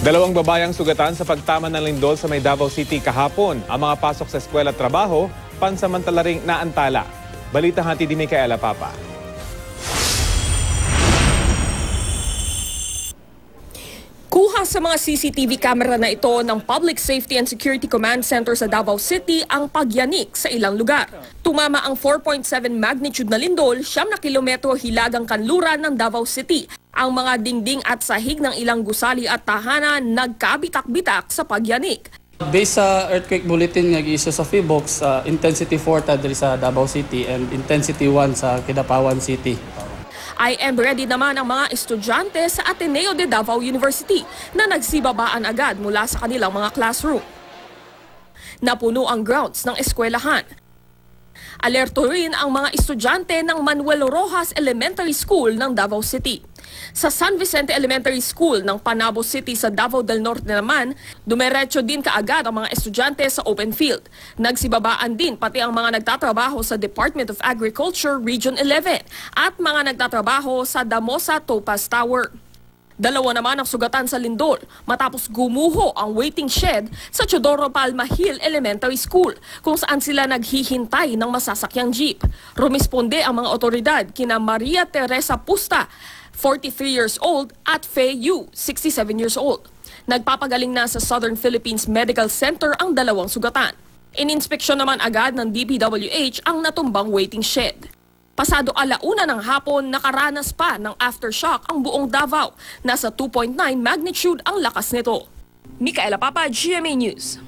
Dalawang babayang sugatan sa pagtama ng lindol sa may Davao City kahapon. Ang mga pasok sa eskwela at trabaho, pansamantala ring naantala. Balita hatid ni Micaela Papa. Kuha sa mga CCTV camera na ito ng Public Safety and Security Command Center sa Davao City ang pagyanik sa ilang lugar. Tumama ang 4.7 magnitude na lindol, 9 kilometro hilagang kanluran ng Davao City. Ang mga dingding at sahig ng ilang gusali at tahanan nagkabitak-bitak sa pagyanik. Based sa earthquake bulletin nga giisyu sa PHIVOLCS, intensity 4 ta diri sa Davao City and intensity 1 sa Kidapawan City. I am ready naman ang mga estudyante sa Ateneo de Davao University na nagsibabaan agad mula sa kanilang mga classroom. Napuno ang grounds ng eskwelahan. Alerto rin ang mga estudyante ng Manuel Rojas Elementary School ng Davao City. Sa San Vicente Elementary School ng Panabo City sa Davao del Norte naman, dumiretso din kaagad ang mga estudyante sa open field. Nagsibabaan din pati ang mga nagtatrabaho sa Department of Agriculture Region 11 at mga nagtatrabaho sa Damosa Topaz Tower. Dalawa naman ang sugatan sa lindol matapos gumuho ang waiting shed sa Teodoro Palma Hill Elementary School kung saan sila naghihintay ng masasakyang jeep. Rumisponde ang mga otoridad kina Maria Teresa Pusta, 43 years old, at Fei Yu, 67 years old. Nagpapagaling na sa Southern Philippines Medical Center ang dalawang sugatan. Ininspeksyon naman agad ng DPWH ang natumbang waiting shed. Pasado 1:00 ng hapon, nakaranas pa ng aftershock ang buong Davao. Nasa 2.9 magnitude ang lakas nito. Micaela Papa, GMA News.